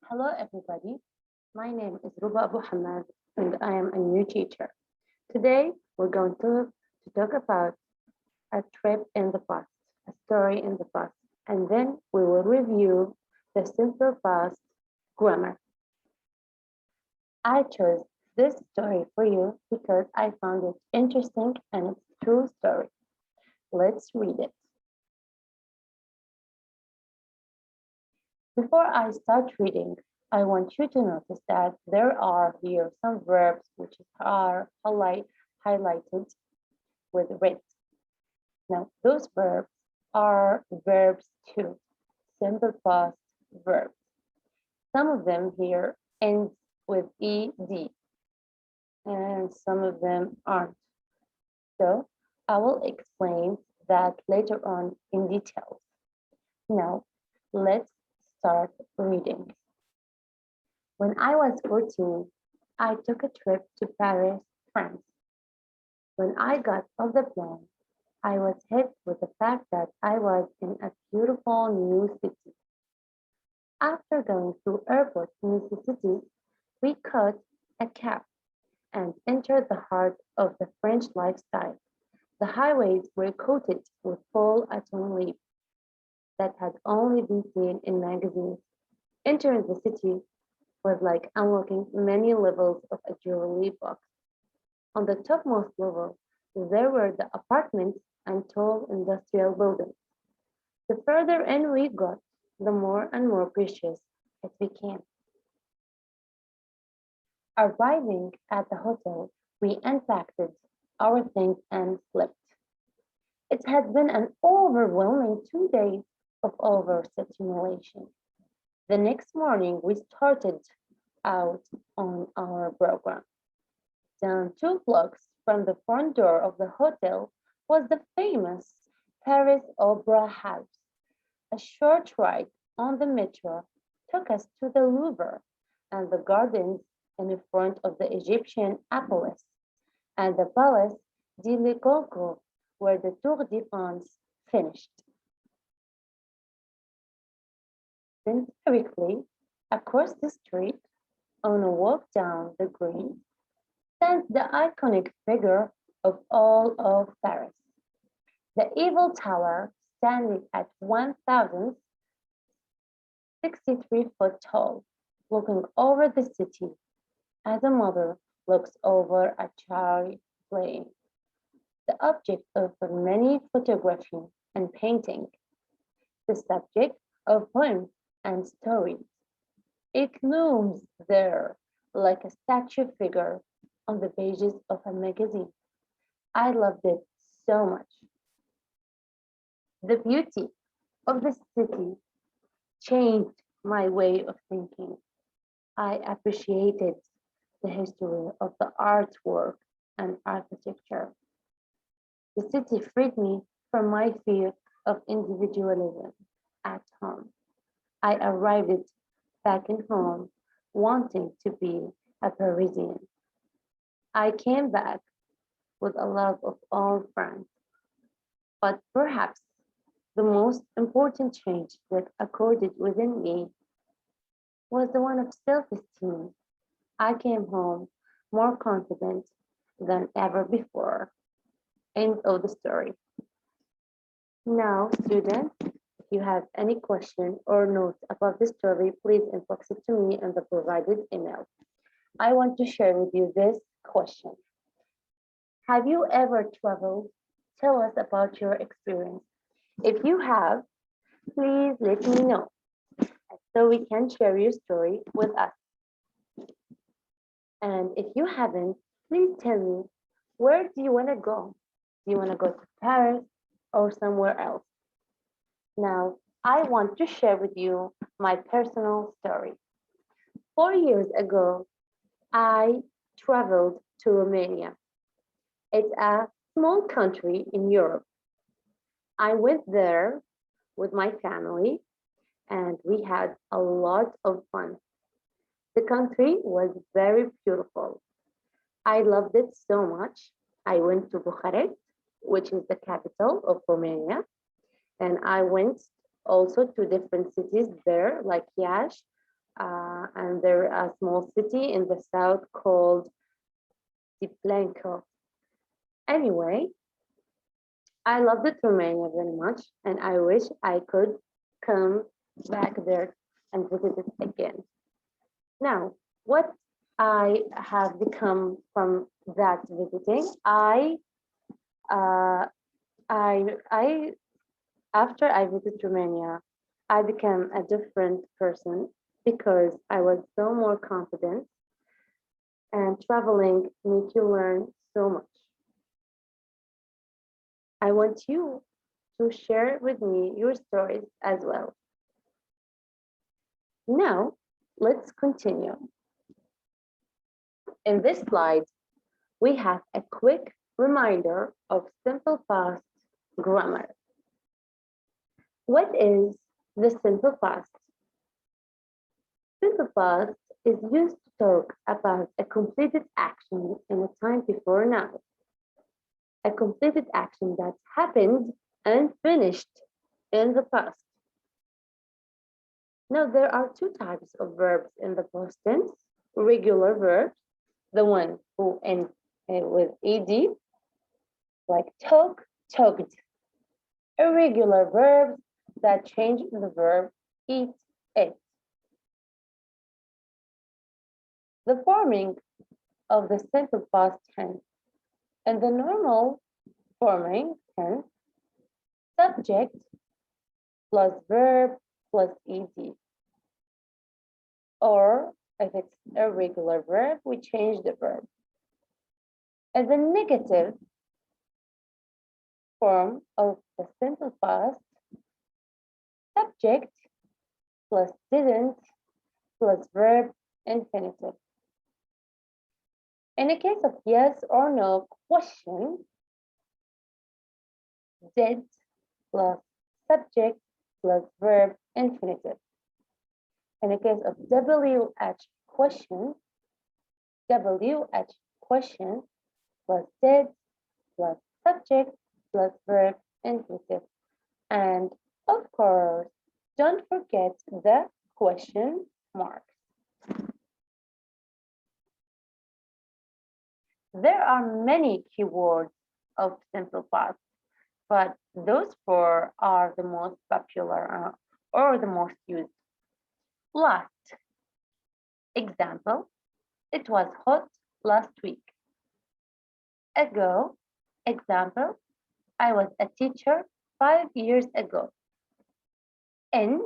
Hello, everybody. My name is Ruba Abu Hamad, and I am a new teacher. Today, we're going to talk about a trip in the past, a story in the past, and then we will review the simple past grammar. I chose this story for you because I found it interesting and it's a true story. Let's read it. Before I start reading, I want you to notice that there are here some verbs which are highlighted with red. Now, those verbs are verbs too, simple past verbs. Some of them here end with ed, and some of them aren't. So I will explain that later on in detail. Now, let's start reading. When I was 14, I took a trip to Paris, France. When I got off the plane, I was hit with the fact that I was in a beautiful new city. After going through airport necessities, we caught a cab and entered the heart of the French lifestyle. The highways were coated with full autumn leaves that had only been seen in magazines. Entering the city was like unlocking many levels of a jewelry box. On the topmost level, there were the apartments and tall industrial buildings. The further in we got, the more and more precious it became. Arriving at the hotel, we unpacked our things and slept. It had been an overwhelming 2 days of overstimulation. The next morning, we started out on our program. Down 2 blocks from the front door of the hotel was the famous Paris Opera House. A short ride on the metro took us to the Louvre and the gardens in front of the Egyptian Acropolis and the Palace de la Concorde where the Tour de France finished. Then directly across the street, on a walk down the green, stands the iconic figure of all of Paris, the Eiffel Tower standing at 1,063 foot tall, looking over the city as a mother looks over a child playing, the object of many photography and painting, the subject of poems and stories. It looms there like a statue figure on the pages of a magazine. I loved it so much. The beauty of the city changed my way of thinking. I appreciated the history of the artwork and architecture. The city freed me from my fear of individualism at home. I arrived back in home wanting to be a Parisian. I came back with a love of all France, but perhaps the most important change that occurred within me was the one of self-esteem. I came home more confident than ever before. End of the story. Now, students, if you have any question or notes about the story, please inbox it to me in the provided email. I want to share with you this question. Have you ever traveled? Tell us about your experience. If you have, please let me know so we can share your story with us. And if you haven't, please tell me, where do you want to go? Do you want to go to Paris or somewhere else? Now, I want to share with you my personal story. 4 years ago, I traveled to Romania. It's a small country in Europe. I went there with my family and we had a lot of fun. The country was very beautiful. I loved it so much. I went to Bucharest, which is the capital of Romania, and I went also to different cities there, like Iași, and there is a small city in the south called Blanco. Anyway, I loved Romania very much, and I wish I could come back there and visit it again. Now, what I have become from that visiting, uh, I after I visited Romania, I became a different person because I was so more confident, and traveling makes you learn so much. I want you to share with me your stories as well. Now, let's continue. In this slide, we have a quick reminder of simple past grammar. What is the simple past? Simple past is used to talk about a completed action in a time before now. A completed action that happened and finished in the past. Now, there are two types of verbs in the past tense. Regular verbs, the one who ends with ed, like talk, talked. Irregular verbs that change the verb eat, ate. The forming of the simple past tense and the normal forming tense, subject plus verb plus ed. Or if it's a regular verb, we change the verb. And the negative form of the simple past, subject plus didn't plus verb infinitive. In the case of yes or no question, did plus subject plus verb infinitive. In the case of WH question, WH question plus did plus subject plus verb infinitive. And of course, don't forget the question marks. There are many keywords of simple past, but those four are the most popular or the most used. Last. Example, it was hot last week. Ago. Example, I was a teacher 5 years ago. In.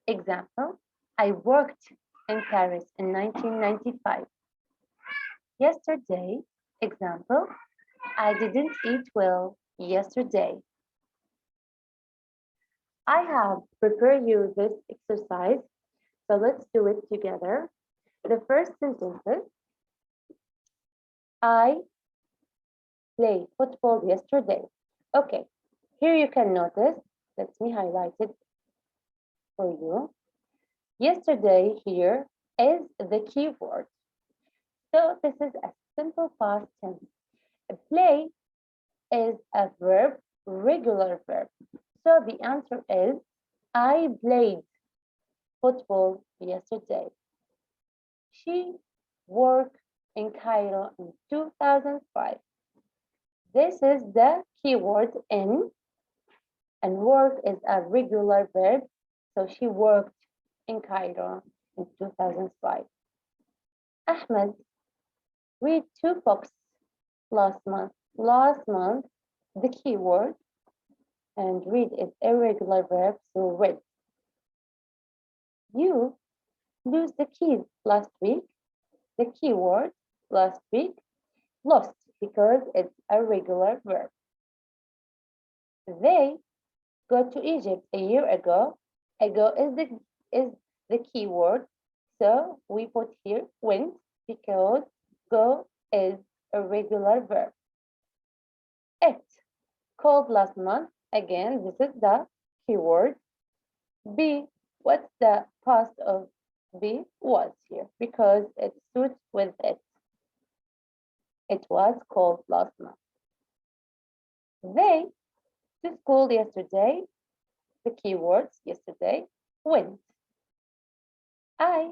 Example, I worked in Paris in 1995. Yesterday. Example, I didn't eat well yesterday. I have prepared you this exercise, so let's do it together. The first sentences, I played football yesterday. Okay, here you can notice, let me highlight it for you. Yesterday here is the key word. So this is a simple past tense. Play is a verb, regular verb. So the answer is, I played football yesterday. She worked in Cairo in 2005. This is the keyword in, and work is a regular verb. So she worked in Cairo in 2005. Ahmed read 2 books last month. Last month, the keyword, and read is irregular verb, so read. You lose the keys last week. The keyword last week, lost, because it's a regular verb. They go to Egypt a year ago. Ago is the keyword, so we put here went because go is a regular verb. It called last month. Again, this is the keyword. Be, what's the past of be? Was here because it suits with it. It was called last month. They to school yesterday. The keywords yesterday went. I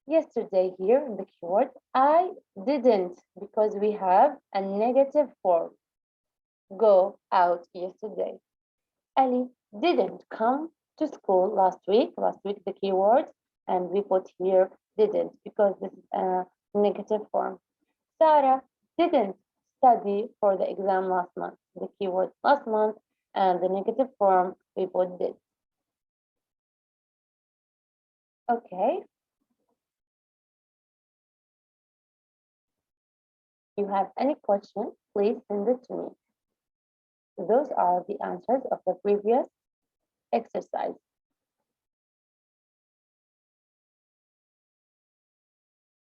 Yesterday here in the keyword, I didn't because we have a negative form. Go out yesterday. Ali didn't come to school last week. Last week the keyword, and we put here didn't because this is a negative form. Sarah didn't study for the exam last month. The keyword last month and the negative form we put did. Okay. If you have any question, please send it to me. Those are the answers of the previous exercise.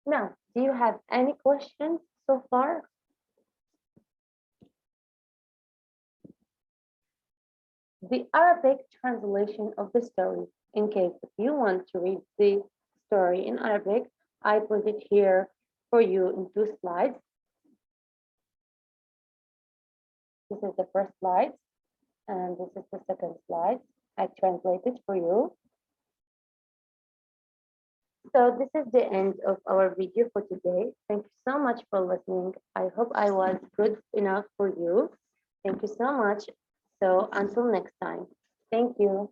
Now, do you have any questions so far? The Arabic translation of the story. In case if you want to read the story in Arabic, I put it here for you in 2 slides. This is the first slide, and this is the second slide. I translated for you. So this is the end of our video for today. Thank you so much for listening. I hope I was good enough for you. Thank you so much. So until next time, thank you.